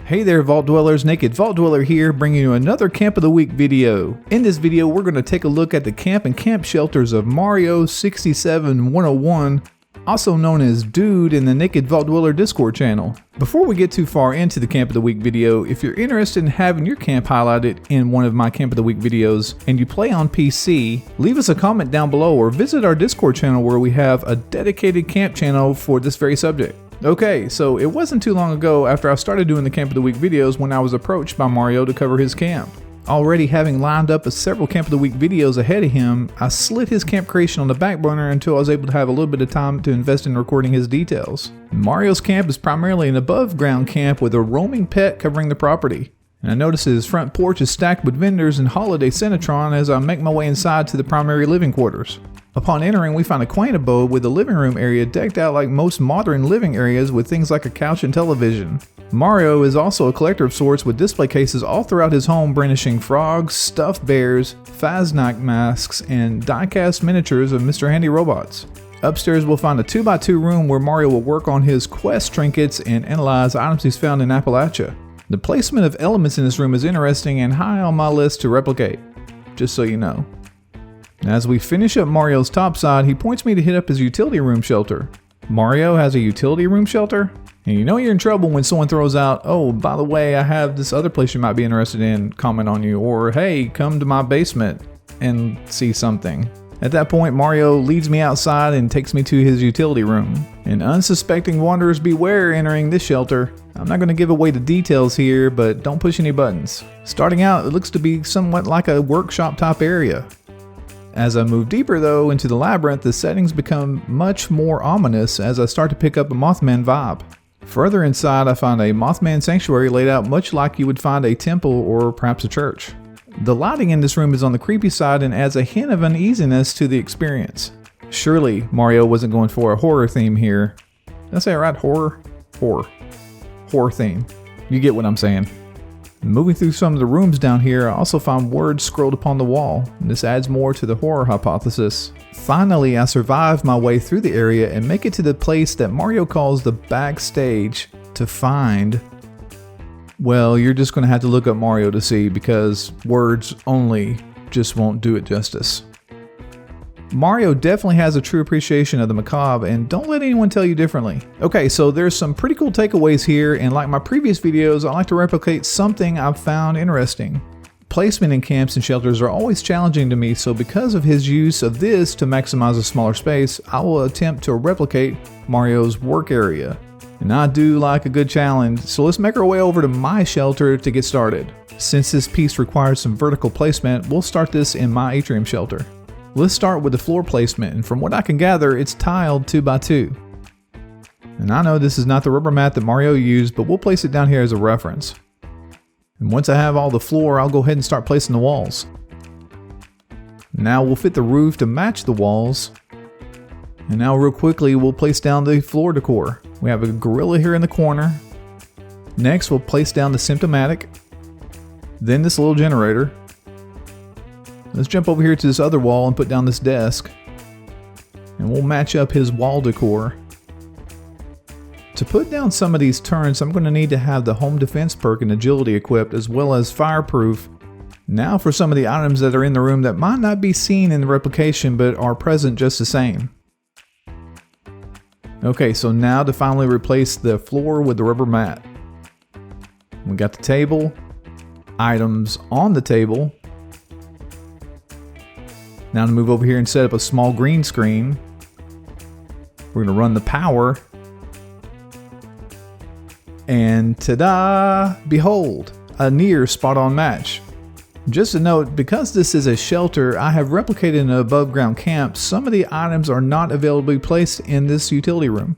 Hey there Vault Dwellers, Naked Vault Dweller here, bringing you another Camp of the Week video. In this video we're going to take a look at the camp and camp shelters of Mario67101, also known as Dude in the Naked Vault Dweller Discord channel. Before we get too far into the Camp of the Week video, if you're interested in having your camp highlighted in one of my Camp of the Week videos and you play on PC, leave us a comment down below or visit our Discord channel where we have a dedicated camp channel for this very subject. Okay, so it wasn't too long ago after I started doing the Camp of the Week videos when I was approached by Mario to cover his camp. Already having lined up several Camp of the Week videos ahead of him, I slid his camp creation on the back burner until I was able to have a little bit of time to invest in recording his details. Mario's camp is primarily an above ground camp with a roaming pet covering the property. And I notice his front porch is stacked with vendors and holiday Senatron as I make my way inside to the primary living quarters. Upon entering, we find a quaint abode with the living room area decked out like most modern living areas with things like a couch and television. Mario is also a collector of sorts with display cases all throughout his home brandishing frogs, stuffed bears, Faznak masks, and die-cast miniatures of Mr. Handy robots. Upstairs we'll find a 2x2 room where Mario will work on his quest trinkets and analyze items he's found in Appalachia. The placement of elements in this room is interesting and high on my list to replicate, just so you know. As we finish up Mario's top side, he points me to hit up his utility room shelter. Mario has a utility room shelter? And you know you're in trouble when someone throws out, "Oh, by the way, I have this other place you might be interested in," comment on you, or "Hey, come to my basement and see something." At that point, Mario leads me outside and takes me to his utility room. And unsuspecting wanderers beware entering this shelter. I'm not going to give away the details here, but don't push any buttons. Starting out, it looks to be somewhat like a workshop type area. As I move deeper though into the labyrinth, the settings become much more ominous as I start to pick up a Mothman vibe. Further inside, I find a Mothman sanctuary laid out much like you would find a temple or perhaps a church. The lighting in this room is on the creepy side and adds a hint of uneasiness to the experience. Surely Mario wasn't going for a horror theme here. Did I say it right? Horror theme. You get what I'm saying. Moving through some of the rooms down here, I also find words scrolled upon the wall. This adds more to the horror hypothesis. Finally, I survive my way through the area and make it to the place that Mario calls the backstage to find... Well, you're just going to have to look up Mario to see, because words only just won't do it justice. Mario definitely has a true appreciation of the macabre, and don't let anyone tell you differently. Okay, so there's some pretty cool takeaways here, and like my previous videos, I like to replicate something I've found interesting. Placement in camps and shelters are always challenging to me, so because of his use of this to maximize a smaller space, I will attempt to replicate Mario's work area. And I do like a good challenge, so let's make our way over to my shelter to get started. Since this piece requires some vertical placement, we'll start this in my atrium shelter. Let's start with the floor placement, and from what I can gather, it's tiled 2x2. And I know this is not the rubber mat that Mario used, but we'll place it down here as a reference. And once I have all the floor, I'll go ahead and start placing the walls. Now we'll fit the roof to match the walls. And now real quickly, we'll place down the floor decor. We have a gorilla here in the corner. Next, we'll place down the symptomatic. Then this little generator. Let's jump over here to this other wall and put down this desk. And we'll match up his wall decor. To put down some of these turrets, I'm going to need to have the home defense perk and agility equipped, as well as fireproof. Now for some of the items that are in the room that might not be seen in the replication but are present just the same. Okay, so now to finally replace the floor with the rubber mat. We got the table, items on the table. Now to move over here and set up a small green screen. We're going to run the power. And ta-da! Behold, a near spot-on match. Just a note, because this is a shelter, I have replicated an above-ground camp. Some of the items are not availably placed in this utility room.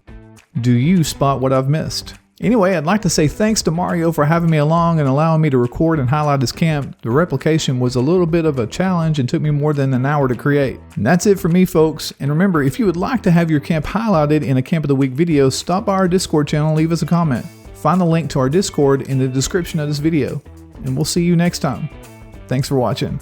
Do you spot what I've missed? Anyway, I'd like to say thanks to Mario for having me along and allowing me to record and highlight his camp. The replication was a little bit of a challenge and took me more than an hour to create. And that's it for me, folks. And remember, if you would like to have your camp highlighted in a Camp of the Week video, stop by our Discord channel and leave us a comment. Find the link to our Discord in the description of this video. And we'll see you next time. Thanks for watching.